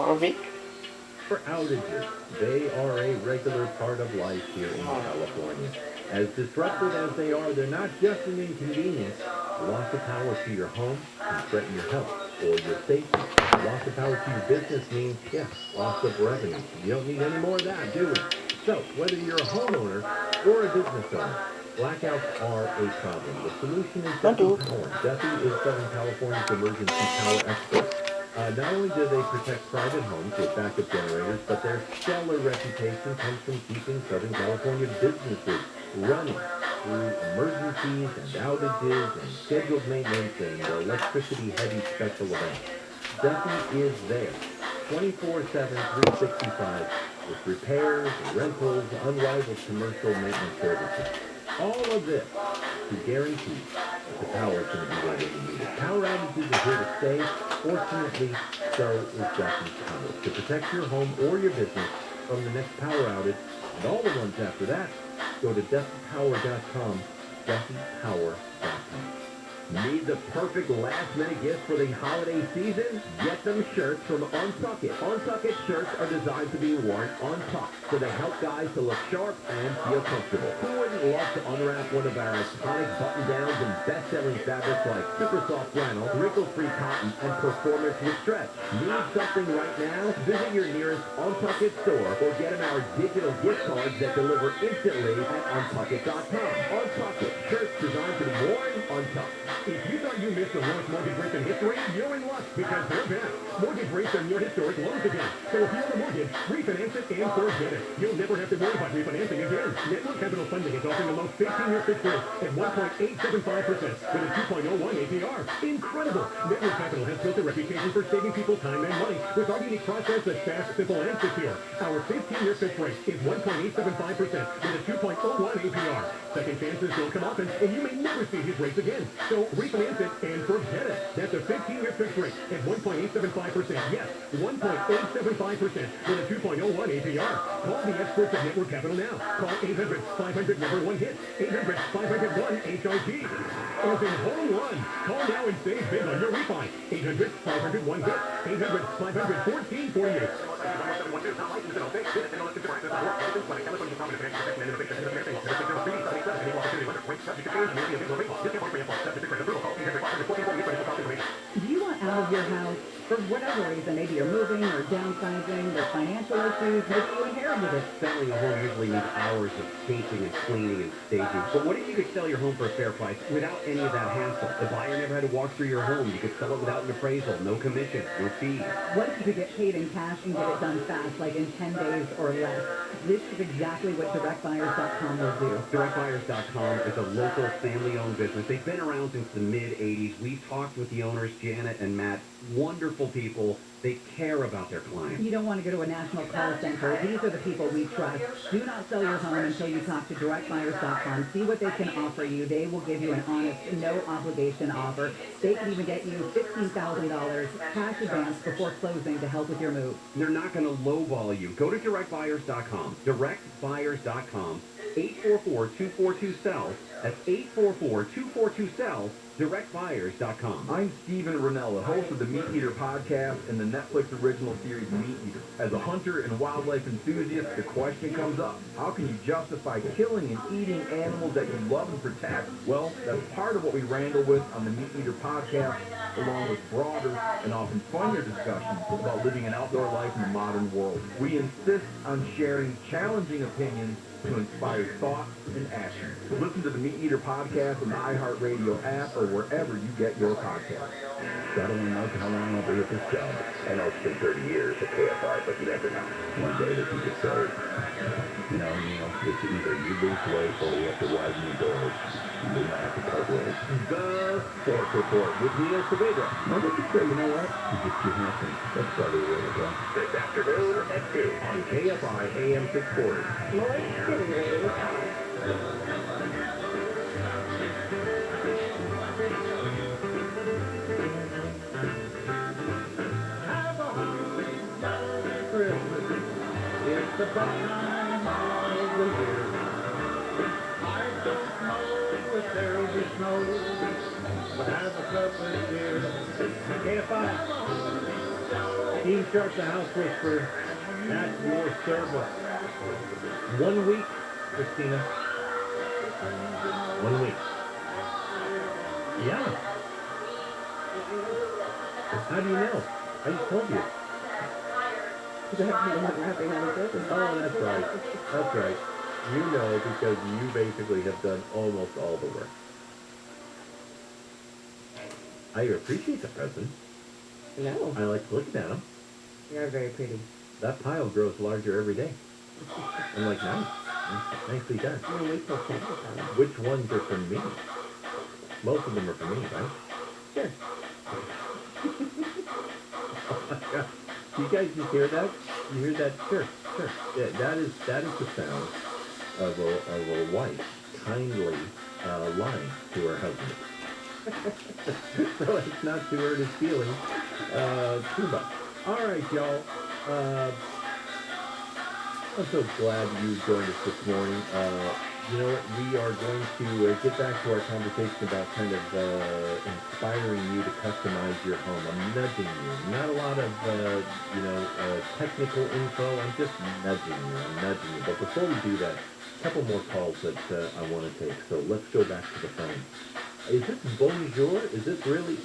for a week. For outages, they are a regular part of life here in California. As disruptive as they are, they're not just an inconvenience. Loss of power to your home can threaten your health or your safety. Loss of power to your business means, loss of revenue. You don't need any more of that, do we? So, whether you're a homeowner or a business owner, blackouts are a problem. The solution is Kfi Power. Kfi is Southern California's emergency power expert. Not only do they protect private homes with backup generators, but their stellar reputation comes from keeping Southern California businesses running through emergencies and outages and scheduled maintenance and electricity-heavy special events. Kfi is there, 24/7, 365, with repairs, rentals, unrivaled commercial maintenance services. All of this to guarantee that the power is going to be there when you need it. Power outages are here to stay. Fortunately, so is Kfi Power. To protect your home or your business from the next power outage and all the ones after that, go to kfipower.com, kfipower.com. Need the perfect last-minute gift for the holiday season? Get them shirts from Untuck It. Untuck It shirts are designed to be worn untucked, so they help guys to look sharp and feel comfortable. Who wouldn't love to unwrap one of our iconic button-downs and best-selling fabrics like super soft flannel, wrinkle-free cotton, and performance with stretch? Need something right now? Visit your nearest Untuck It store or get them our digital gift cards that deliver instantly at untuckit.com. Untuck It. Shirts designed to be worn untucked. If you thought you missed the lowest mortgage rates in history, you're in luck because they're back. Mortgage rates are near historic lows again. So if you own a mortgage, refinance it and forget it. You'll never have to worry about refinancing again. Network Capital Funding is offering the most 15-year fixed rate at 1.875% with a 2.01 APR. Incredible! Network Capital has built a reputation for saving people time and money with our unique process that's fast, simple, and secure. Our 15-year fixed rate is 1.875% with a 2.01 APR. Second chances don't come often, and you may never see these rates again. So refinance it and forget it. That's a 15-year fixed rate at 1.875%. Yes, 1.875% with a 2.01 APR. Call the experts at Network Capital now. Call 800-500-1-HIT. 800-500-1-HIT. As in home run. Call now and save big on your refi. 800-500-1-HIT. 800-500-1448. You want out of your house for whatever reason. Maybe you're moving or downsizing, there's financial issues, maybe you inherited it. Selling a home usually needs hours of painting and cleaning and staging. But what if you could sell your home for a fair price without any of that hassle? The buyer never had to walk through your home. You could sell it without an appraisal, no commission, no fees. What if you could get paid in cash and get it done fast, like in 10 days or less? This is exactly what directbuyers.com will do. Directbuyers.com is a local family-owned business. They've been around since the mid-'80s. We've talked with the owners, Janet and Matt. Wonderful people. They care about their clients. You don't want to go to a national call center. These are the people we trust. Do not sell your home until you talk to directbuyers.com. See what they can offer you. They will give you an honest, no-obligation offer. They can even get you $15,000 cash advance before closing to help with your move. They're not going to lowball you. Go to directbuyers.com. Directbuyers.com. 844-242-SELL. That's 844-242-SELL. directbuyers.com. I'm Steven Ranella, host of the Meat Eater podcast and the Netflix original series Meat Eater. As a hunter and wildlife enthusiast, the question comes up, how can you justify killing and eating animals that you love and protect? Well, that's part of what we wrangle with on the Meat Eater podcast, along with broader and often funnier discussions about living an outdoor life in the modern world. We insist on sharing challenging opinions to inspire thought and action. Listen to the Meat Eater podcast on the iHeartRadio app or wherever you get your podcasts. I don't know how long I'll be at this job. I know it's been 30 years at KFI, but you never know. One day that you could say, you know, it's either you lose weight or you have to widen your doors. You might have to cut weight. The Sports Report with Neil Saavedra. Well, what you say, you know what? You just give nothing. That's probably the way to go. This afternoon at 2 on KFI AM 640. Lloyd City. It's the best time of the year. I don't know if there'll be snow, but have a cup of beer. KFI. Team Sharp, the house whisperer, at your service. 1 week, Christina. 1 week. Yeah. How do you know? I just told you. Oh, that's right. That's right. You know because you basically have done almost all the work. I appreciate the present. No, I like looking at them. you are very pretty. That pile grows larger every day. I'm like, nice. Nicely done. I mean, we feel comfortable. Which ones are from me? Most of them are from me, right? Sure. Oh my God. Do you guys just hear that? You hear that? Sure, sure. Yeah, that is the sound of a wife kindly lying to her husband. So it's not to hurt his feelings too much. All right, y'all. I'm so glad you joined us this morning. You know what? We are going to get back to our conversation about kind of inspiring you to customize your home. I'm nudging you. Not a lot of, technical info. I'm just nudging you. I'm nudging you. But before we do that, a couple more calls that I want to take. So let's go back to the phone. Is this bonjour? Is this really?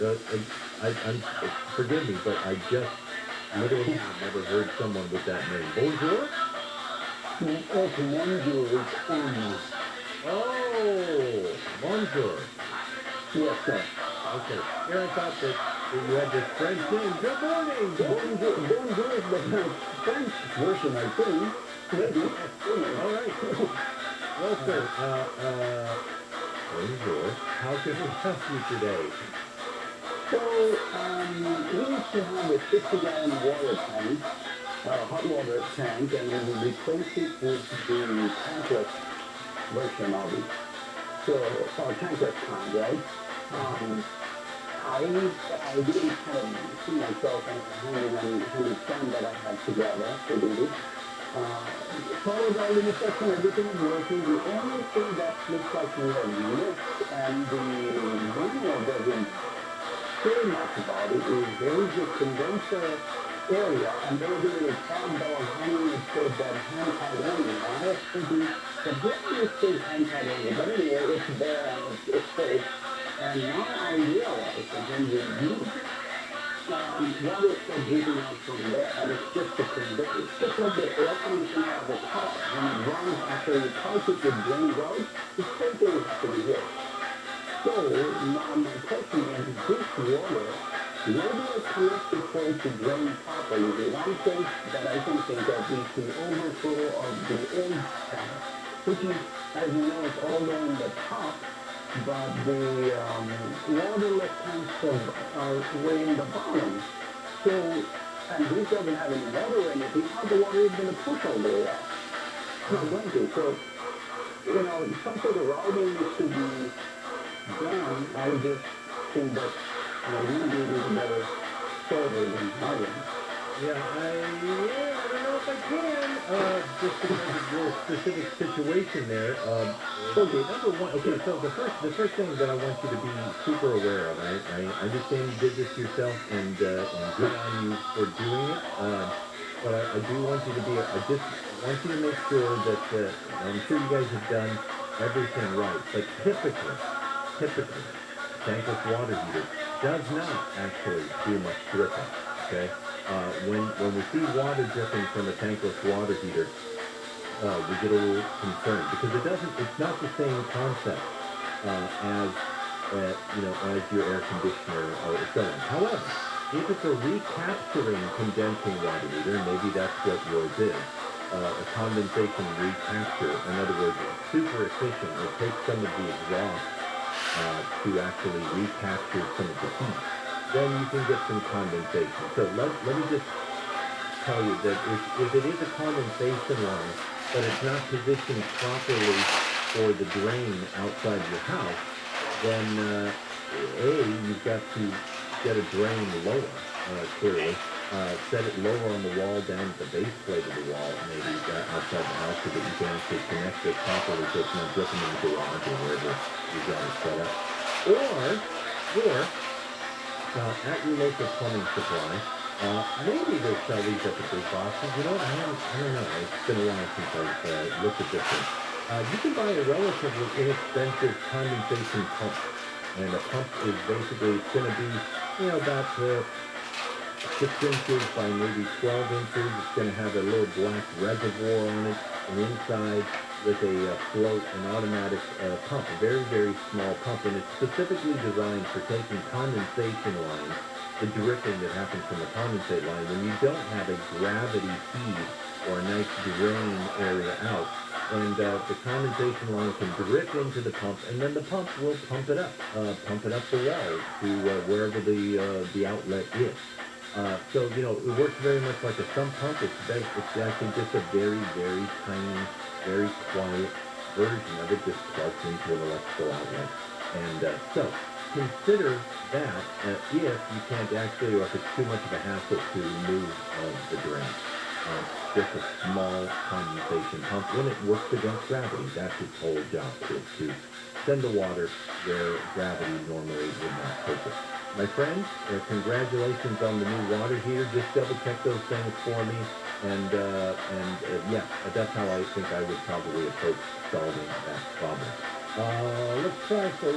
Forgive me, but I just literally never heard someone with that name. Bonjour? Bonjour is Am. Oh, bonjour. Yes, sir. Okay. Here I thought that you had this French name. Good morning. Bonjour is the French version, I think. Maybe. All right. Well, sir, bonjour. How can we help you today? So, we used to have a 50-gallon water tank, hot water tank, and we replaced it with the tankless version of it. So, tankless kind, right? I really kind of see myself as a handy friend that I have together to do this. Followed all in a section, everything is working. The only thing that looks like we have missed, and the manual doesn't say much about it, is there is a condenser area, and there is a little tab that was hanging that said that hand-tied only. And I was thinking, the brand says hand-tied only, but anyway, it's there and it's safe. And now I realize that when you use water starts dripping out from there, and it's just a condenser. It's just like the air conditioner of the car. When it runs after you touch it, it drains out. The same thing is happening here. So, now my question is, this water, where do I connect it for it to drain properly? The one place that I can think of is the overflow of the old tank, which is, as you know, it's all on the top, but the waterless tanks are way in the bottom. So, and this doesn't have any water or anything, how the water is going to push all the way out? It's not going to. So, some sort of routing needs to be done. I would just think that maybe it is better sorted than others. Yeah, I don't know if I can. Just because of your specific situation there. Okay, number one. Okay, so the first thing that I want you to be super aware of. I understand you did this yourself, and good on you for doing it. But I do want you to be. I just want you to make sure that I'm sure you guys have done everything right. But typically, tankless water heater does not actually do much dripping. Okay. When we see water dripping from a tankless water heater, we get a little concerned because it's not the same concept as your air conditioner or so on. However, if it's a recapturing condensing water heater, maybe that's what yours is, a condensation recapture, in other words, it's super efficient. It takes some of the exhaust to actually recapture some of the heat. Then you can get some condensation. So let me just tell you that if it is a condensation line, but it's not positioned properly for the drain outside your house, then you've got to get a drain lower, clearly. Set it lower on the wall, down at the base plate of the wall, maybe outside the house, so that you can actually connect it properly so it's not dripping in the garage or wherever you got it set up. Or at your local plumbing supply, Maybe they sell these at the big boxes. You know what? I don't know. It's been a while since I've looked at this one. You can buy a relatively inexpensive condensation pump. And a pump is basically, it's going to be, about 6 inches by maybe 12 inches. It's going to have a little black reservoir on it, and inside with a float, an automatic pump, a very, very small pump, and it's specifically designed for taking condensation lines, the dripping that happens from the condensate line, when you don't have a gravity feed or a nice drain area out. And the condensation line can drip into the pump, and then the pump will pump it up the wall to wherever the outlet is. So, it works very much like a sump pump. It's actually just a very, very tiny, very quiet version of it, just plugged into an electrical outlet. And so, consider that if you can't actually, or if it's too much of a hassle to remove the drain. Just a small condensation pump. When it works against gravity, that's its whole job, is to send the water where gravity normally would not take it. My friends, congratulations on the new water heater. Just double check those things for me. And yeah, that's how I think I would probably approach solving that problem. Let's try for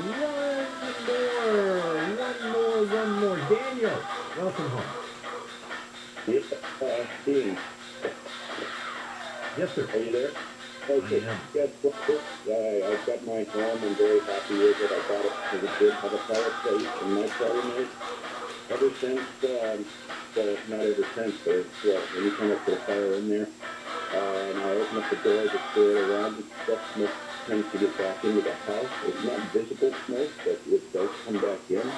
one more. Daniel, welcome home. Yes, Dean. Yes, sir. Are you there? Okay. I am. Yes, I've got my home. I'm very happy with it. I bought it because it did have a fireplace, and my problem is, ever since, well, not ever since, but anytime I put a fire in there, and I open up the door to stir it around, that smoke tends to get back into the house. It's not visible smoke, but it does come back in.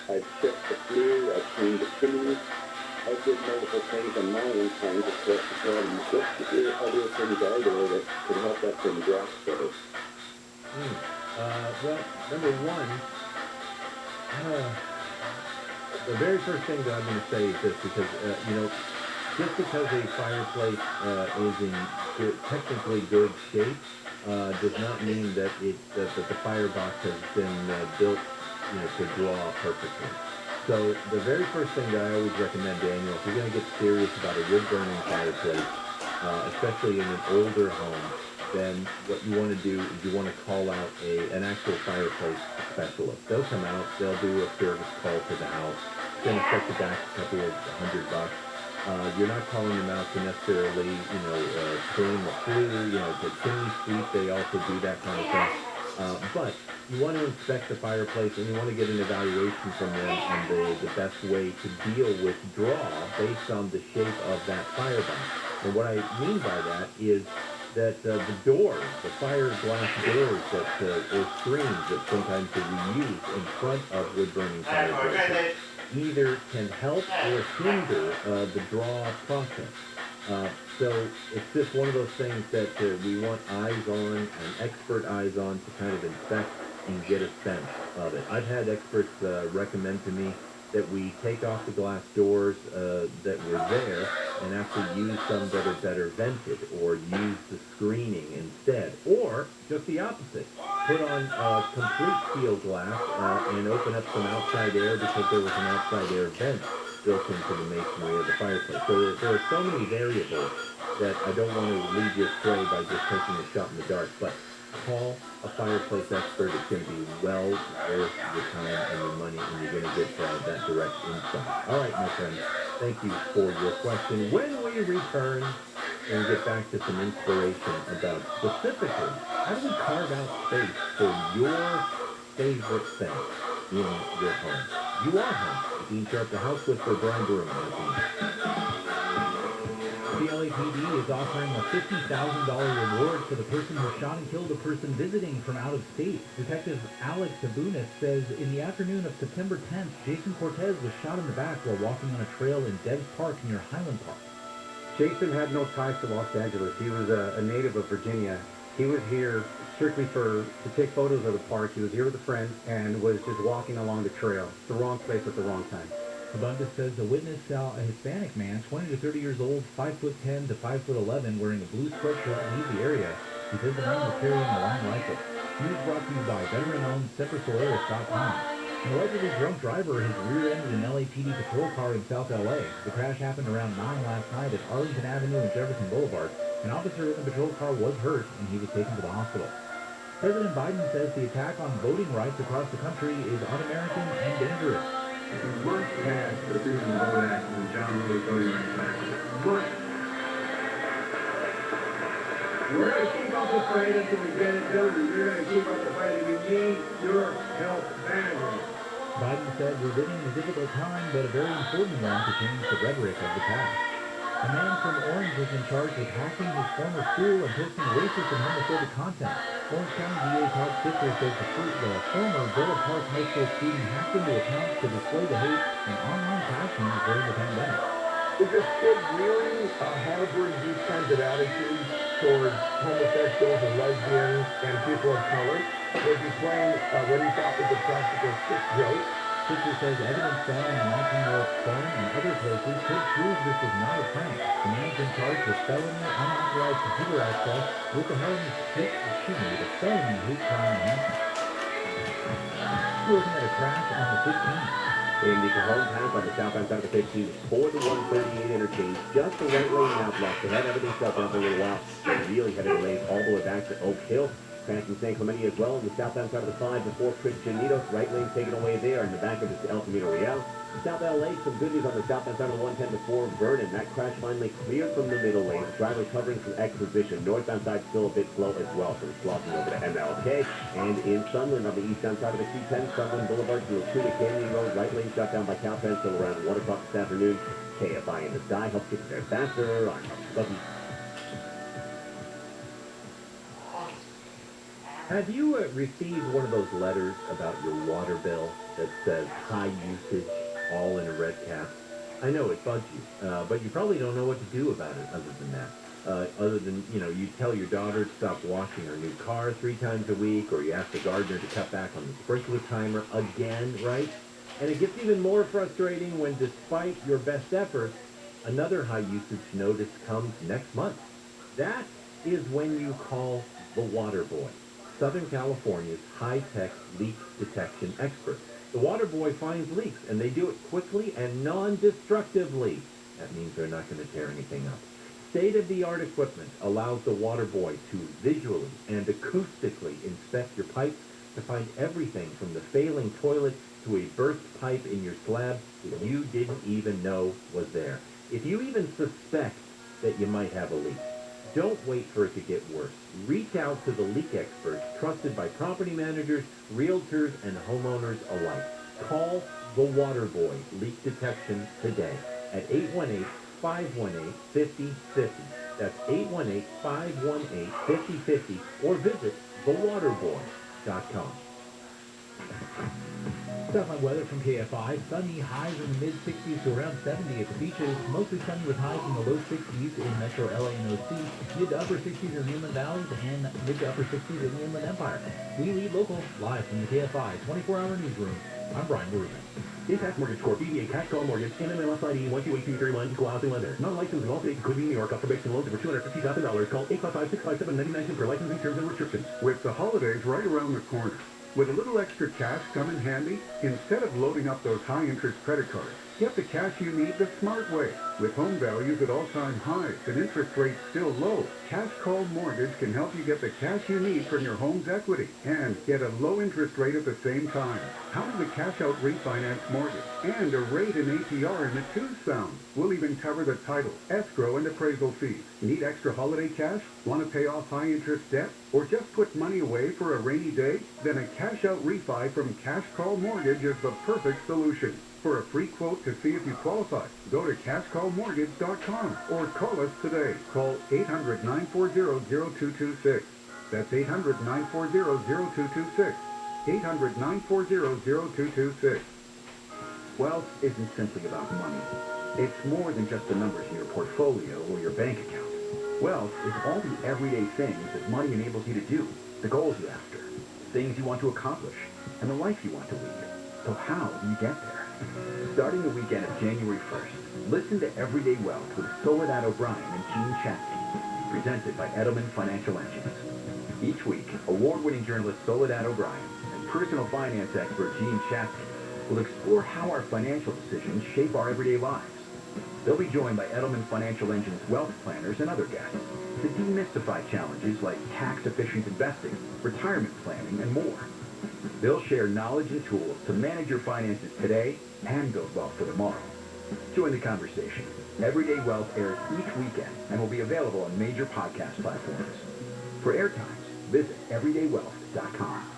I've checked the flue, I've cleaned the chimney. I did multiple things on my end trying to correct the problem. What other things are there that could help that from drop better? Well, number one, the very first thing that I'm going to say is this, because, just because a fireplace is in technically good shape does not mean that that the firebox has been built, to draw perfectly. So the very first thing that I always recommend, Daniel, if you're going to get serious about a wood-burning fireplace, especially in an older home, then what you want to do is you want to call out an actual fireplace specialist. They'll come out, they'll do a service call to the house. It's going to set you back a couple of $100. You're not calling them out to necessarily, clean the flue, the chimney sweep. They also do that kind of thing. But you want to inspect the fireplace, and you want to get an evaluation from them on the best way to deal with draw based on the shape of that firebox. And what I mean by that is that the doors, the fire glass doors or screens that sometimes we use in front of wood-burning fireplaces either can help or hinder the draw process. So it's just one of those things that we want eyes on, and expert eyes on, to kind of inspect and get a sense of it. I've had experts recommend to me that we take off the glass doors that were there and actually use some that are better vented, or use the screening instead, or just the opposite. Put on complete steel glass and open up some outside air, because there was an outside air vent built into the masonry of the fireplace. So there are so many variables that I don't want to lead you astray by just taking a shot in the dark. But call a fireplace expert. It's going to be well worth your time and your money, and you're going to get that direct insight. All right, my friends, thank you for your question. When we return and get back to some inspiration about specifically how do we carve out space for your favorite thing in your home. You are home. Dean Sharp, the House Whisperer, Brian Broom. The LAPD is offering a $50,000 reward for the person who shot and killed a person visiting from out of state. Detective Alex Sabunis says in the afternoon of September 10th, Jason Cortez was shot in the back while walking on a trail in Debs Park near Highland Park. Jason had no ties to Los Angeles. He was a native of Virginia. He was here strictly to take photos of the park. He was here with a friend and was just walking along the trail. The wrong place at the wrong time. Abundis says a witness saw a Hispanic man, 20 to 30 years old, 5'10" to 5'11", wearing a blue sweatshirt leave the area. He says the man was carrying a long rifle. News brought to you by veteran-owned Cypress.com. An allegedly drunk driver has rear-ended an LAPD patrol car in South LA. The crash happened around 9 last night at Arlington Avenue and Jefferson Boulevard. An officer in the patrol car was hurt, and he was taken to the hospital. President Biden says the attack on voting rights across the country is un-American and dangerous. We must pass the Freedom to Vote Act and John Lewis Voting Rights Act. But we're going to keep up the fight until we get it done, and you're going to keep up the fight, and we need your help badly. Biden said we're living in a difficult time, but a very important one to change the rhetoric of the past. A man from Orange was in charge with hacking his former school and posting racist and homophobic content. Orange County DA Todd Spitzer says the former Villa Park High School student hacked into accounts to display the hate in online classrooms during the pandemic. Is this kid really harboring these kinds of attitudes towards homosexuals and lesbians and people of color? Was he playing what he thought was a practical sick joke? Spitzer says evidence found in the 19-year-old's phone and other places could prove this was not a prank. The man's in charge with felony unauthorized computer access with a felony hate crime enhancement. We're looking at a crash on the 15th. In the Cajon Pass on the southbound side of the 15 for the 138 interchange, just the right lane now blocked. They had everything shut down for a little while. They really heavy delays all the way back to Oak Hill. Crash in San Clemente as well. On the southbound side of the 5 before Christianitos. Right lane taken away there. In the back of the El Camino Real. South LA, some good news on the southbound side of the 110 before Vernon. That crash finally cleared from the middle lane. Driver covering from exposition. Northbound side still a bit slow as well. From Slauson over to MLK. And in Sunland on the eastbound side of the 210, Sunland Boulevard to Latuda Canyon Road. Right lane shut down by Caltrans till around 1 o'clock this afternoon. KFI in the sky helps get there faster. I'm Bucky. Have you received one of those letters about your water bill that says high usage, all in a red cap? I know it bugs you, but you probably don't know what to do about it other than that. Other than, you tell your daughter to stop washing her new car 3 times a week, or you ask the gardener to cut back on the sprinkler timer again, right? And it gets even more frustrating when, despite your best efforts, another high usage notice comes next month. That is when you call the Water Boy, Southern California's high-tech leak detection expert. The Water Boy finds leaks, and they do it quickly and non-destructively. That means they're not going to tear anything up. State-of-the-art equipment allows the Water Boy to visually and acoustically inspect your pipes to find everything from the failing toilet to a burst pipe in your slab that you didn't even know was there. If you even suspect that you might have a leak, don't wait for it to get worse. Reach out to the leak experts trusted by property managers, realtors, and homeowners alike. Call the Water Boy Leak Detection today at 818-518-5050. That's 818-518-5050, or visit thewaterboy.com. Southland weather from KFI. Sunny, highs in the mid-60s to around 70 at the beaches. Mostly sunny with highs in the low 60s in Metro LA and OC. Mid to upper 60s in the Inland Valley and mid to upper 60s in the Inland Empire. We lead local, live from the KFI 24-hour newsroom. I'm Brian Rubin. Intact Mortgage Corp. DBA Cash Call Mortgage. NMLS ID 128231. Equal housing lender. Non-licensed in all states, including New York. Up for basic loans over $250,000. Call 855-657-99 for licensing terms and restrictions. With the holidays right around the corner, would a little extra cash come in handy? Instead of loading up those high-interest credit cards, get the cash you need the smart way. With home values at all-time highs and interest rates still low, Cash Call Mortgage can help you get the cash you need from your home's equity and get a low interest rate at the same time. How does a cash-out refinance mortgage and a rate and APR in the twos sound? We'll even cover the title, escrow, and appraisal fees. Need extra holiday cash? Want to pay off high-interest debt? Or just put money away for a rainy day? Then a cash-out refi from Cash Call Mortgage is the perfect solution. For a free quote to see if you qualify, go to cashcallmortgage.com or call us today. Call 800-940-0226. That's 800-940-0226. 800-940-0226. Wealth isn't simply about money. It's more than just the numbers in your portfolio or your bank account. Wealth is all the everyday things that money enables you to do, the goals you're after, things you want to accomplish, and the life you want to lead. So how do you get there? Starting the weekend of January 1st, listen to Everyday Wealth with Soledad O'Brien and Gene Chapman, presented by Edelman Financial Engines. Each week, award-winning journalist Soledad O'Brien and personal finance expert Gene Chapman will explore how our financial decisions shape our everyday lives. They'll be joined by Edelman Financial Engine's wealth planners and other guests to demystify challenges like tax-efficient investing, retirement planning, and more. They'll share knowledge and tools to manage your finances today and build wealth for tomorrow. Join the conversation. Everyday Wealth airs each weekend and will be available on major podcast platforms. For airtimes, visit everydaywealth.com.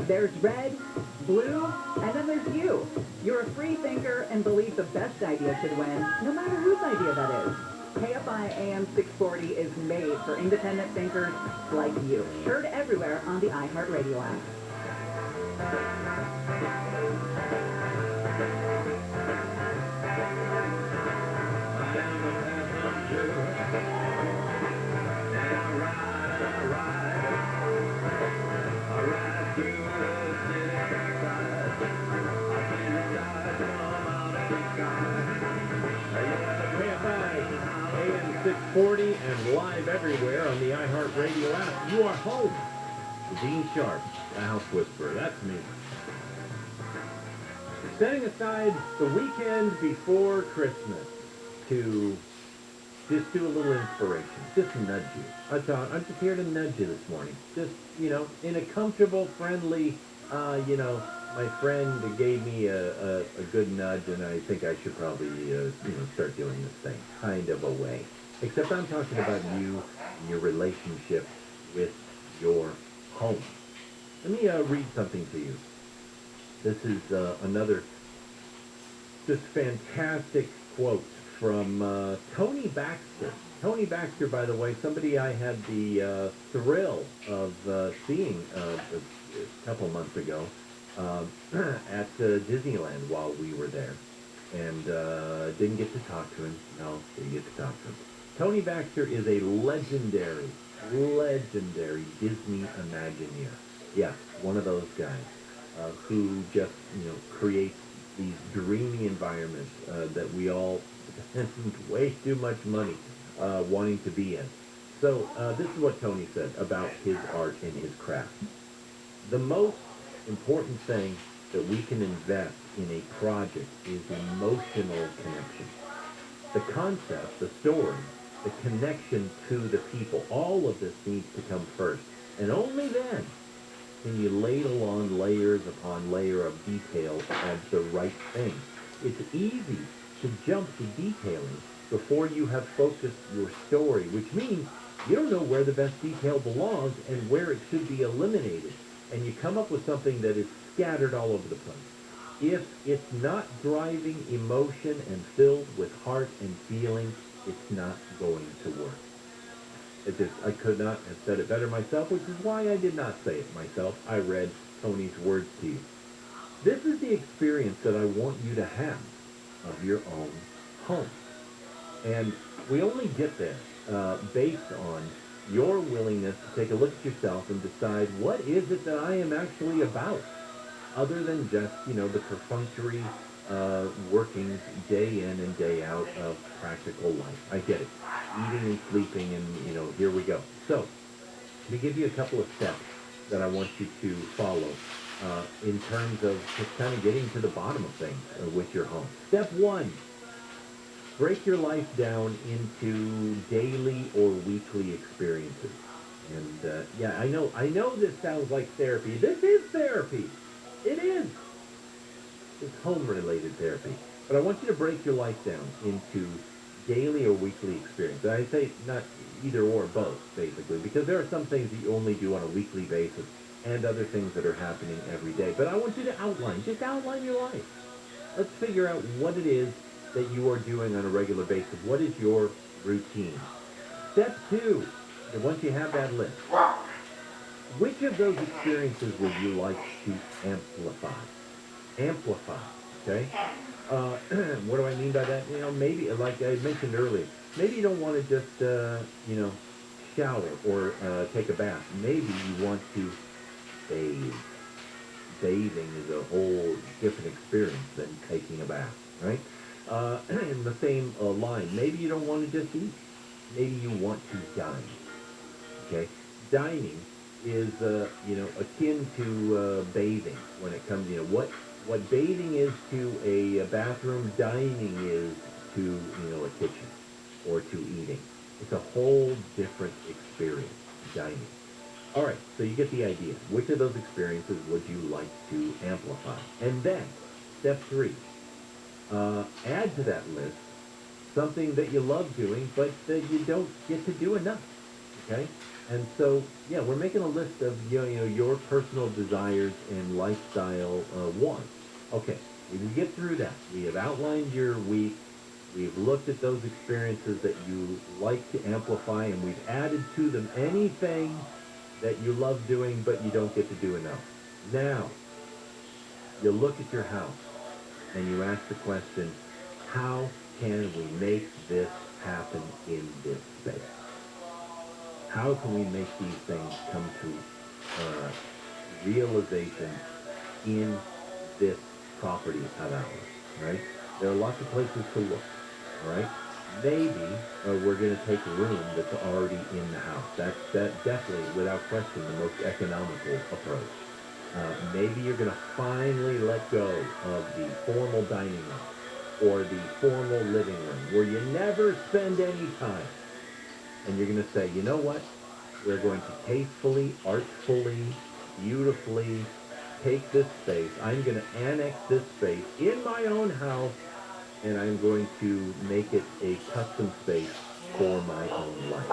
There's red, blue, and then there's you. You're a free thinker and believe the best idea should win, no matter whose idea that is. Kfi Am 640 is made for independent thinkers like you. Heard everywhere on the iHeartRadio app. AM 640 and live everywhere on the iHeartRadio app. You are home. Gene Sharp, the House Whisperer. That's me. Setting aside the weekend before Christmas to just do a little inspiration. Just nudge you. I thought, I'm just here to nudge you this morning. Just, in a comfortable, friendly, my friend gave me a good nudge, and I think I should probably, start doing this thing kind of a way. Except I'm talking about you and your relationship with your home. Let me read something to you. This is another just fantastic quote from Tony Baxter. Tony Baxter, by the way, somebody I had the thrill of seeing a couple months ago at Disneyland while we were there. And didn't get to talk to him. No, didn't get to talk to him. Tony Baxter is a legendary Disney Imagineer. Yeah, one of those guys who just, creates these dreamy environments that we all spend way too much money wanting to be in. So this is what Tony said about his art and his craft. The most important thing that we can invest in a project is emotional connection. The concept, the story, the connection to the people, all of this needs to come first. And only then can you ladle on layers upon layer of detail as the right thing. It's easy to jump to detailing before you have focused your story, which means you don't know where the best detail belongs and where it should be eliminated. And you come up with something that is scattered all over the place. If it's not driving emotion and filled with heart and feeling, it's not going to work. I could not have said it better myself, which is why I did not say it myself. I read Tony's words to you. This is the experience that I want you to have of your own home. And we only get there based on your willingness to take a look at yourself and decide, what is it that I am actually about? Other than just, the perfunctory workings day in and day out of practical life. I get it. Eating and sleeping and, here we go. So, to give you a couple of steps that I want you to follow in terms of just kind of getting to the bottom of things with your home. Step one, break your life down into daily or weekly experiences. And I know this sounds like therapy. This is therapy. It is. It's home-related therapy. But I want you to break your life down into daily or weekly experience. And I say not either or, both, basically, because there are some things that you only do on a weekly basis and other things that are happening every day. But I want you to just outline your life. Let's figure out what it is that you are doing on a regular basis. What is your routine? Step two, and once you have that list, which of those experiences would you like to amplify? Amplify, okay? What do I mean by that? Maybe, like I mentioned earlier, maybe you don't want to just, shower or take a bath. Maybe you want to bathe. Bathing is a whole different experience than taking a bath, right? In the same line, maybe you don't want to just eat. maybe you want to dine. Okay, dining is akin to bathing when it comes. What bathing is to a bathroom, dining is to a kitchen or to eating. It's a whole different experience, dining. All right, so you get the idea. Which of those experiences would you like to amplify? And then, step 3, add to that list something that you love doing, but that you don't get to do enough. Okay, and so yeah, we're making a list of your personal desires and lifestyle wants. Okay, when you get through that, we have outlined your week. We've looked at those experiences that you like to amplify, and we've added to them anything that you love doing, but you don't get to do enough. Now, you look at your house, and you ask the question, how can we make this happen in this space? How can we make these things come to realization in this property of ours, right? There are lots of places to look, all right? Maybe we're going to take a room that's already in the house. That's definitely, without question, the most economical approach. Maybe you're going to finally let go of the formal dining room or the formal living room where you never spend any time. And you're going to say, you know what? We're going to tastefully, artfully, beautifully take this space. I'm going to annex this space in my own house, and I'm going to make it a custom space for my own life.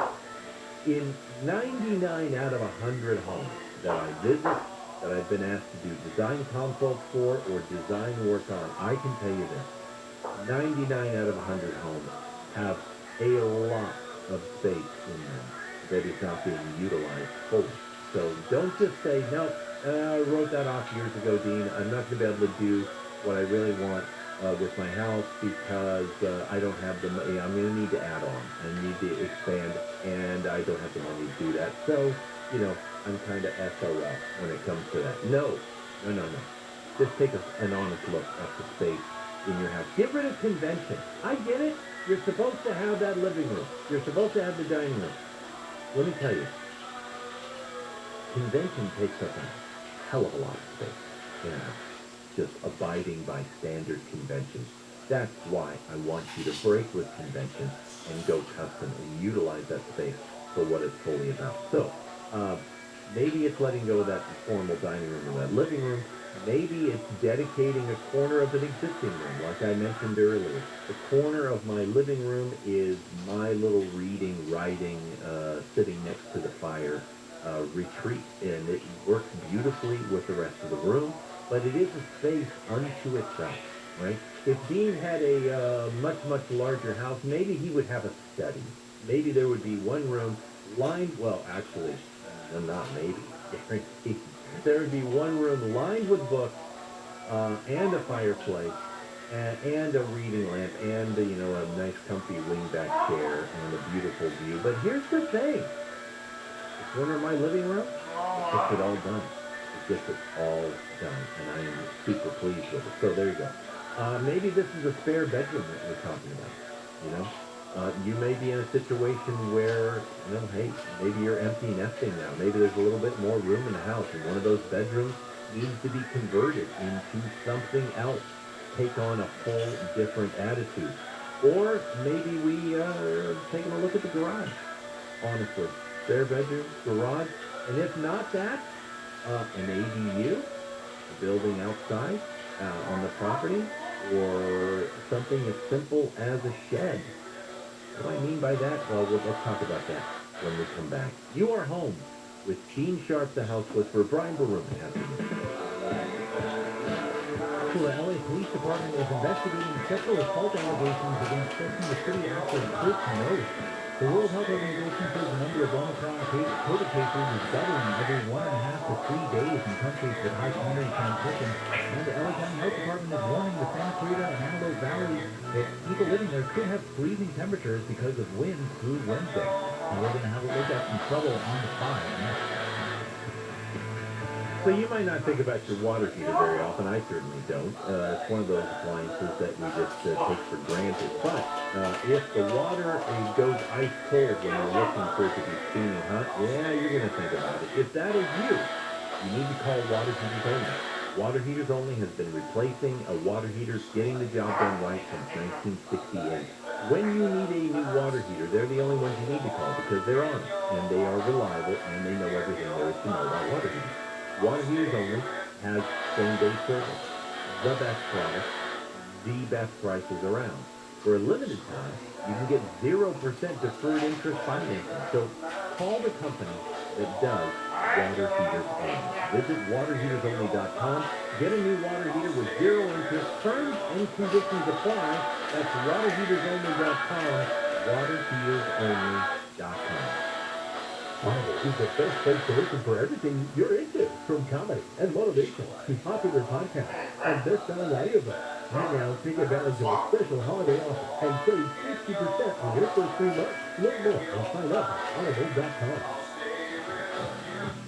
In 99 out of 100 homes that I visit, that I've been asked to do design consults for or design work on, I can tell you this. 99 out of 100 homes have a lot of space in them that is not being utilized fully. So don't just say, no, I wrote that off years ago, Dean. I'm not going to be able to do what I really want with my house because I don't have the money. I'm going to need to add on. I need to expand, and I don't have the money to do that. So, I'm kind of SOL when it comes to that. No. Just take an honest look at the space in your house. Get rid of convention. I get it. You're supposed to have that living room. You're supposed to have the dining room. Let me tell you, convention takes up a hell of a lot of space in a house. Just abiding by standard conventions. That's why I want you to break with convention and go custom and utilize that space for what it's fully about. So, maybe it's letting go of that formal dining room or that living room. Maybe it's dedicating a corner of an existing room, like I mentioned earlier. The corner of my living room is my little reading, writing, sitting next to the fire retreat, and it works beautifully with the rest of the room, but it is a space unto itself, right? If Dean had a much, much larger house, maybe he would have a study. Maybe there would be one room lined, well, actually, not maybe, guaranteed. There would be one room lined with books and a fireplace and a reading lamp and a nice comfy wingback chair and a beautiful view. But here's the thing. The corner of my living room, it gets it all done. It gets it all done, and I am super pleased with it. So there you go. Maybe this is a spare bedroom that we're talking about, you may be in a situation where, hey, maybe you're empty nesting now. Maybe there's a little bit more room in the house, and one of those bedrooms needs to be converted into something else. Take on a whole different attitude. Or maybe we are taking a look at the garage, honestly. Spare bedroom, garage, and if not that, an ADU, a building outside on the property, or something as simple as a shed. What do I mean by that? Well, let's talk about that when we come back. You are home with Gene Sharp, the House Whisperer, Brian Barum. The LA Police Department is investigating sexual assault allegations against the city actor Chris Note. The World Health Organization says the number of Omicron COVID cases is doubling every 1.5 to 3 days in countries with high community transmission. And the LA County Health Department is warning the Santa Clarita and Antelope Valley that people living there could have freezing temperatures because of winds through Wednesday. And we're going to have a look at some trouble on the 5 next. So you might not think about your water heater very often. I certainly don't. It's one of those appliances that we just take for granted. But if the water goes ice cold when you're looking for it to be steaming hot, yeah, you're going to think about it. If that is you, you need to call Water Heaters Only. Water Heaters Only has been replacing a water heater, getting the job done right since 1968. When you need a new water heater, they're the only ones you need to call because they're on, and they are reliable, and they know everything there is to know about water heaters. Water Heaters Only has same-day service, the best product, the best prices around. For a limited time, you can get 0% deferred interest financing. So call the company that does water heaters only. Visit waterheatersonly.com. Get a new water heater with 0 interest. Terms and conditions apply. That's waterheatersonly.com. Waterheatersonly.com. Marvel is the best place to listen for everything you're into, from comedy and motivation to popular podcasts and best-selling audiobooks. Right now, take advantage of a special holiday offer and save 50% on your first 3 months. Learn more and sign up at audible.com.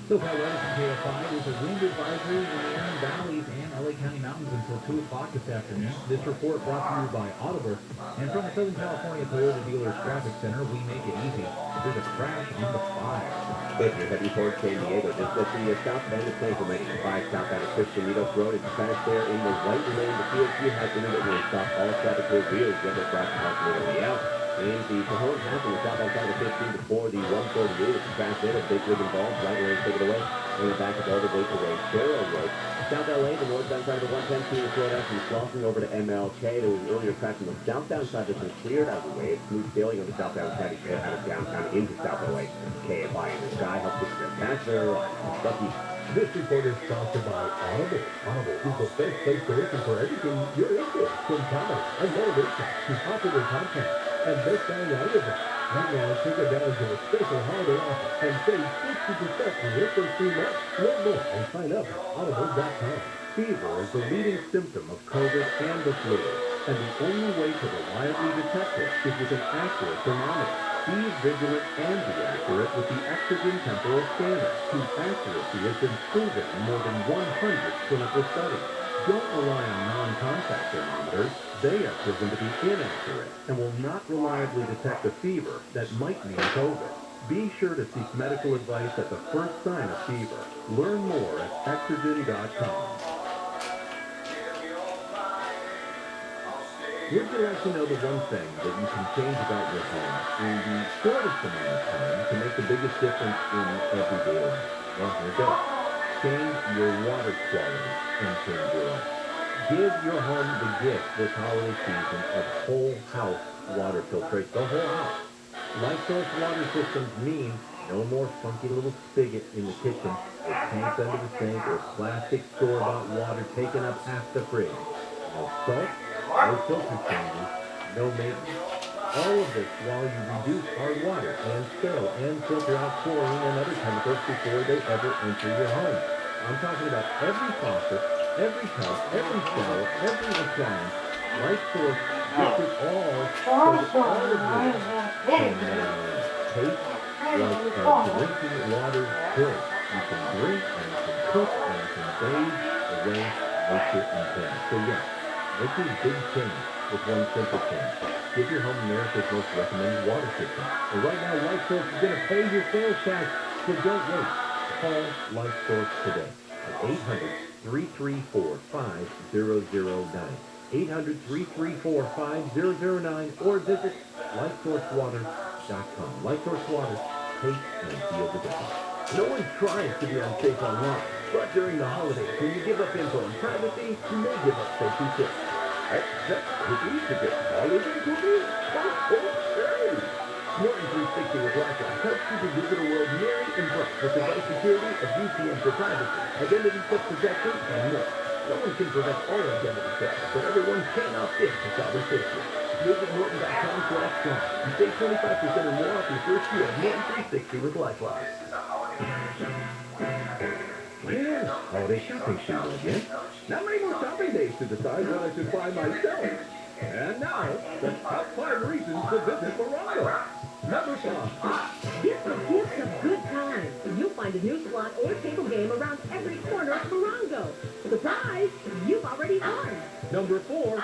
SoCal weather from KFI. There's a wind advisory in the Aaron Valleys and LA County Mountains until 2 o'clock this afternoon. This report brought to you by Audible. And from the Southern California Toyota Dealers Traffic Center, we make it easy. There's a crash on the 5. If you're heading towards San Diego, just at the south end of 2495 southbound of Christianitos Road, it's crash there in the right lane. The PhD has to know that we're going to stop all traffic to wheels. The other crash is possibly out. And the Cajon has on the southbound side of 15 before the 138. It's a crash there. A big rig involved. Right lane, take it away. Bring it back up all the way to Ranchero Road. South LA, the northbound side of the 110, seeing the slow down from Slauson over to MLK. There was an earlier crash on the southbound side that's been cleared out of the way. It's smooth sailing on the southbound side out of downtown into South LA. KFI in the sky helps us get faster. Lucky. This report is sponsored by Audible. Audible is the best place to listen for everything you're into, from comedy and motivation to popular podcasts and best-selling audiobooks. Right now, take advantage of a special holiday offer and save 50% on your first 3 months. Learn more and sign up at audible.com. Fever is the leading symptom of COVID and the flu, and the only way to reliably detect it is with an accurate thermometer. Be vigilant and be accurate with the Exergen Temporal Scanner, whose accuracy has been proven in more than 100 clinical studies. Don't rely on non-contact thermometers. They are proven to be inaccurate and will not reliably detect a fever that might mean COVID. Be sure to seek medical advice at the first sign of fever. Learn more at Exergen.com. Would you like to know the one thing that you can change about your home in the shortest amount of time to make the biggest difference in everyday life? Well, here it goes. Change your water quality and change your life. Give your home the gift this holiday season of whole house water filtration. The whole house. Light source water systems mean no more funky little spigot in the kitchen or tanks under the sink or plastic store-bought water taking up half the fridge. No salt, no filter changes, no maintenance. All of this while you reduce hard water and spill and filter out chlorine and other chemicals before they ever enter your home. I'm talking about every faucet, every tub, every shower, every appliance. Light source gets it all so that all of you can taste like drinking water good. You can drink and you can cook and you can bathe away nature intends. So yes, make a big change with one simple change. Give your home America's most recommended water system. And right now, Light Source is going to pay your sales tax, so don't wait. Call Light Source today at 800-334-5009. 800-334-5009 or visit lightsourcewater.com. Light Source Water, taste and feel the difference. No one tries to be unsafe online, but during the holidays, when you give up info and privacy, you may give up safety too. Except cookies to get holiday cookies? Okay! Norton 360 with Blacklight helps you to visit a world merry and bright with device security, a VPN for privacy, identity theft protection, and more. No one can prevent all identity theft, but everyone can opt in to cyber safety. Visit Norton.com/strong and save 25% or more off your first year of Norton 360 with Lifeline. Yeah, holiday shopping season again. Not many more shopping days to decide what I should buy myself. And now, the top 5 reasons to visit Morongo. Number 5. Get the gifts of good times. You'll find a new slot or table game around every corner of Morongo. Surprise! You've already won. Number 4.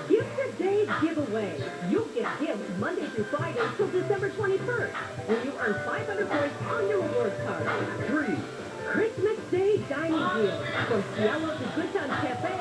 Gift a Day giveaway. You'll get gifts Monday through Friday till December 21st when you earn 500 points on your rewards card. 3. Christmas Day dining deals. From Cielo to Good Times Cafe,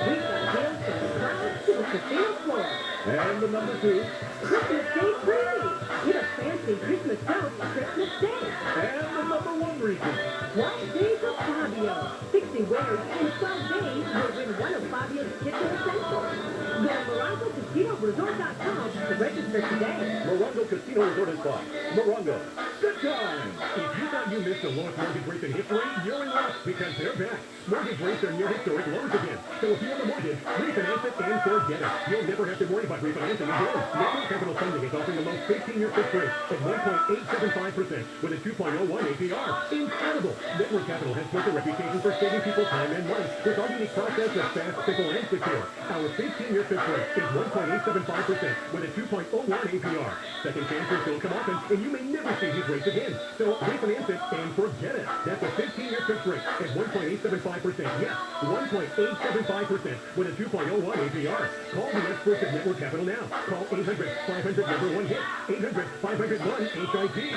we've got deals from the clouds to the casino floor. And the number 2. Christmas Day freebie. Get a fancy Christmas couch Christmas Day. And the number 1 reason. 12 days of Fabio. 60 winners in 12 days will win one of Fabio's kitchen essentials. Go to MorongoCasinoResort.com to register today. Morongo Casino Resort is live. Morongo. Good time. If you thought you missed the lowest mortgage rates in history, you're in luck because they're back. Mortgage rates are near historic lows again. So if you have a mortgage, refinance it and forget it. You'll never have to worry about refinancing again. Network Capital Funding is offering the most 15-year fixed rate at 1.875% with a 2.01 APR. Incredible! Network Capital has built a reputation for saving people time and money with our unique process that's fast, simple, and secure. Our 15-year fixed rate is 1.875% with a 2.01 APR. Second chances don't come often, and you may never see these rates again. So refinance it and forget it. That's a 15-year fixed rate at 1.875%. Yes, 1.875% with a 2.01 APR. Call the experts at Network Capital now. Call 800-500-1-HIT. 800-500-1-HIT.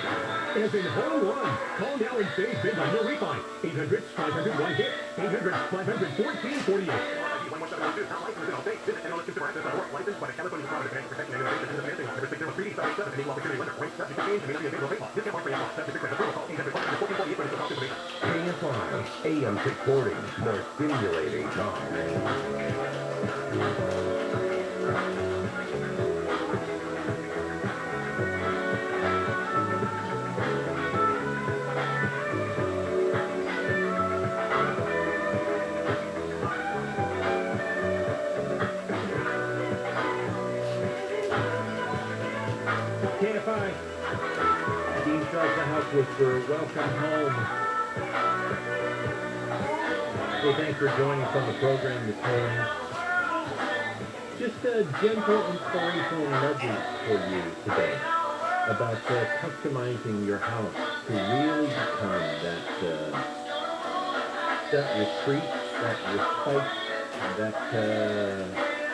As in home run. Call now and save big on your refi. 800-500-1-HIT. 800-500-1448. KFI AM 640, more stimulating talk. KFI, Dean Sharp, the House Whisperer, welcome home. Hey, thanks for joining us on the program this morning. Just a gentle inspirational nudges for you today about customizing your house to really become that retreat, that respite,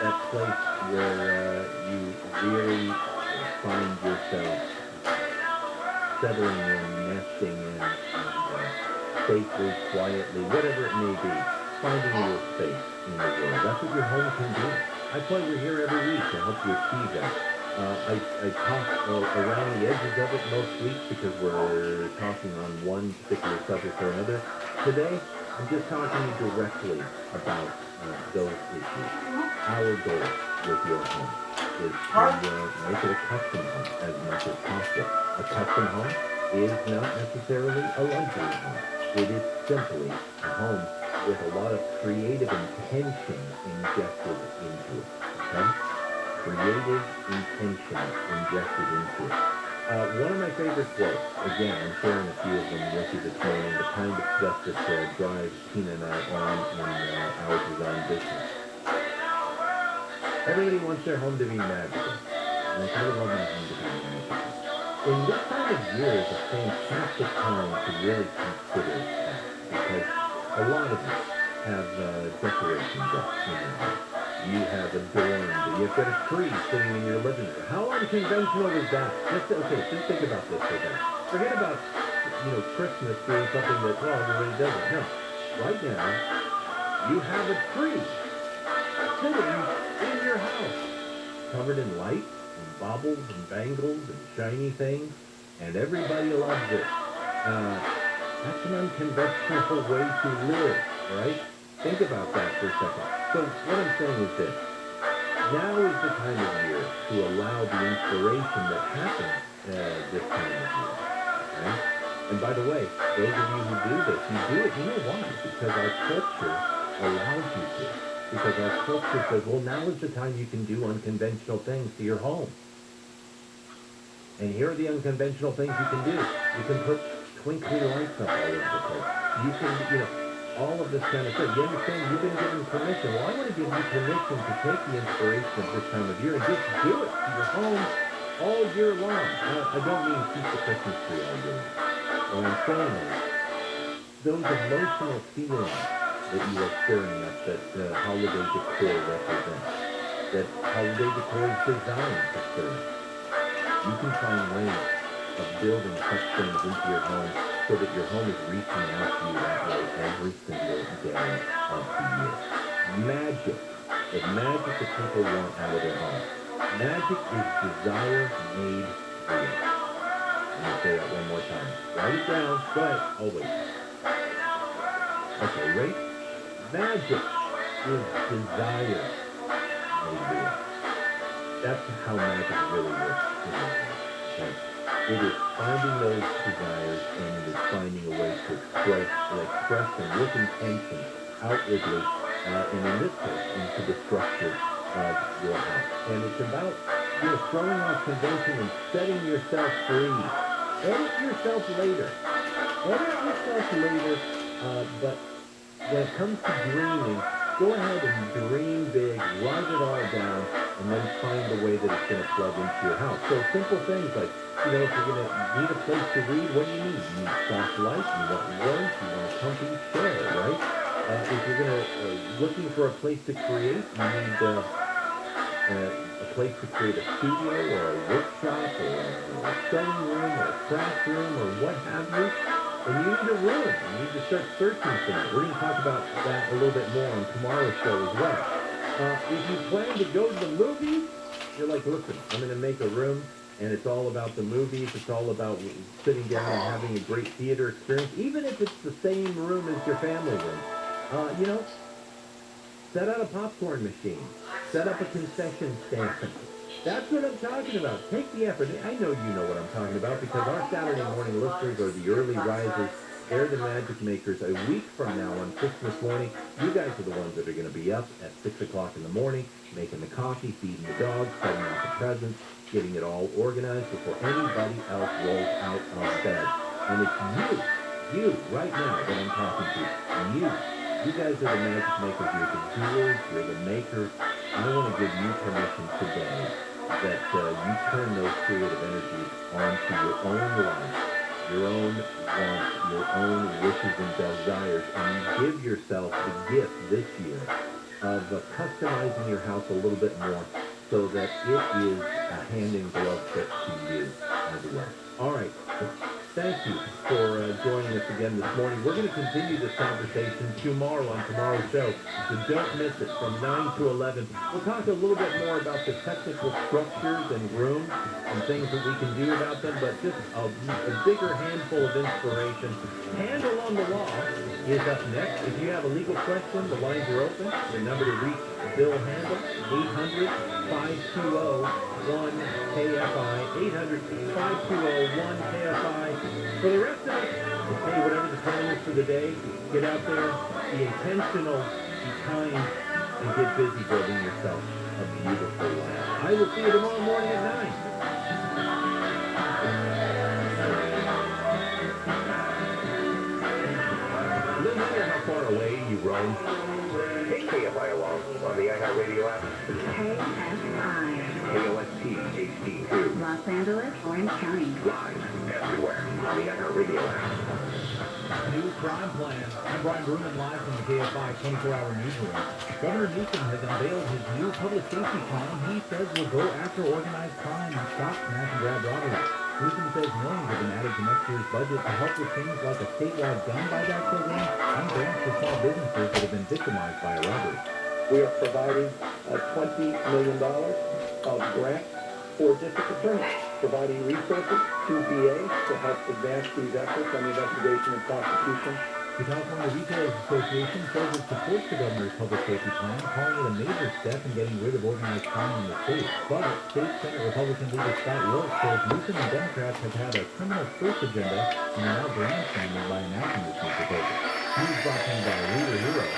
that place where you really find yourself settling in, nesting in, safely, quietly, whatever it may be, finding your space in the world. That's what your home can do. That's why we're here every week to help you achieve that. I talk around the edges of it most weeks because we're talking on one particular subject or another. Today, I'm just talking to you directly about those issues. Our goal with your home is to make it a custom home as much as possible. A custom home is not necessarily a luxury home. It is simply a home with a lot of creative intention injected into it. Okay? Creative intention injected into it. One of my favorite quotes, again, I'm sharing a few of them with you this morning, the kind of stuff that drives Tina and I on in our design business. Everybody wants their home to be magical. And I really want my home to be magical. In this time of year is a fantastic time to really consider that, because a lot of us have decorations up in your house. You have adorned, you've got a tree sitting in your living room. How unconventional is that? Just think about this for a minute. Forget about, Christmas being something that, everybody does it. No. Right now, you have a tree sitting in your house, covered in lights and baubles and bangles and shiny things, and everybody loves it. That's an unconventional way to live, right? Think about that for a second. So what I'm saying is this. Now is the time of year to allow the inspiration that happens this time of year. Right? And by the way, those of you who do this, you do it, you know why? Because our culture allows you to. Because our culture says, well, now is the time you can do unconventional things to your home. And here are the unconventional things you can do. You can put twinkly lights up all over the place. You can, all of this kind of stuff. You understand? You've been given permission. Well, I want to give you permission to take the inspiration of this time of year and just do it to your home all year long. I don't mean keep the Christmas tree all year long. What I'm saying is, those emotional feelings that you are stirring up, that holiday decor represents, that holiday decor is designed to stir. You can find ways of building such things into your home so that your home is reaching out to you that way every single day of the year. Magic, the magic that people want out of their home. Magic is desire made real. I'm going to say that one more time. Write it down. Go ahead. I'll wait. Okay, right? Magic is desire made real. That's how magic really works. Okay? It is finding those desires and it is finding a way to express them with intention outwardly, and in this case, into the structure of your house. And it's about throwing off convention and setting yourself free. Edit yourself later. But when it comes to dreaming, go ahead and dream big, write it all down, and then find a way that it's going to plug into your house. So simple things like, if you're going to need a place to read, what do you need? You need soft light, you want warmth, you want a comfy chair, right? If you're going to looking for a place to create, you need a place to create a studio or a workshop or a sewing room or a craft room or what have you. And you need a room. You need to start searching for that. We're going to talk about that a little bit more on tomorrow's show as well. If you plan to go to the movies, you're like, listen, I'm going to make a room, and it's all about the movies. It's all about sitting down and having a great theater experience, even if it's the same room as your family room. Set out a popcorn machine. Set up a concession stand. That's what I'm talking about. Take the effort. I know you know what I'm talking about because our Saturday morning listeners are the early risers. They're the magic makers. A week from now on Christmas morning, you guys are the ones that are going to be up at 6 o'clock in the morning, making the coffee, feeding the dogs, setting out the presents, getting it all organized before anybody else rolls out of bed. And it's you right now that I'm talking to. You guys are the magic makers. You're the doers. You're the makers. I want to give you permission today that you turn those creative energies onto your own life, your own wants, your own wishes and desires, and you give yourself the gift this year of customizing your house a little bit more so that it is a hand-in-glove fit to you as well. All right. Thank you for joining us again this morning. We're going to continue this conversation tomorrow on tomorrow's show, so don't miss it from 9 to 11. We'll talk a little bit more about the technical structures and rooms and things that we can do about them, but just a bigger handful of inspiration. Handle on the Law is up next. If you have a legal question, the lines are open. The number to reach Bill Handel, 800-520-1KFI, 800-520-1KFI. For the rest of us, hey, whatever the plan is for the day, get out there, be intentional, be kind, and get busy building yourself a beautiful life. I will see you tomorrow morning at 9. No matter how far away you roam, Take KFI along on the iHeartRadio app. KFI. KOST HD2. Los Angeles, Orange County. Live everywhere on the iHeartRadio app. New crime plan. I'm Brian Bruman, live from the KFI 24-hour newsroom. Governor Newsom has unveiled his new public safety plan. He says we'll go after organized crime and stop smash and grab robberies. Newsom says millions have been added to next year's budget to help with things like a statewide gun buyback program and grants for small businesses that have been victimized by a robbery. We are providing $20 million of grants for district attorneys, providing resources to DAs to help advance these efforts on the investigation and prosecution. The California Retailers Association says it supports the governor's public safety plan, calling it a major step in getting rid of organized crime in the state. But State Senate Republican leader Scott Wilk says Newsom and Democrats have had a criminal-first agenda and are now grandstanding by enacting this new proposal. News brought to you by Leader Hero.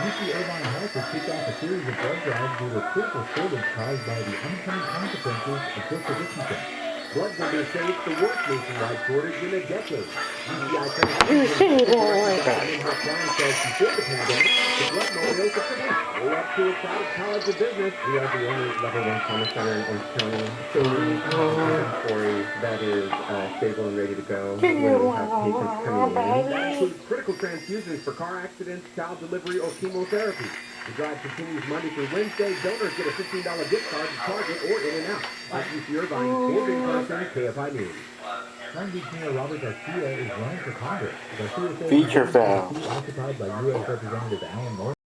UC Irvine Health has kicked off a series of blood drives due to a critical shortage caused by the unintended consequences of social distancing. Blood vendors say it's the worst nationwide shortage in a decade. You shouldn't go like that. Klein says before the pandemic, the blood memorials are produced way up to a crowded college of business. We are the only level 1 trauma center in Orange County. So we need inventory that is stable and ready to go when we have patients coming in. That includes critical transfusions for car accidents, child delivery, or chemotherapy. The drive continues Monday through Wednesday. Donors get a $15 gift card to Target or In-N-Out. At UC Irvine, Andrew Carson, KFI News. Long Beach Mayor Robert Garcia is running for Congress. Garcia says Feature the foul. seat occupied by U.S. Representative Alan Norton.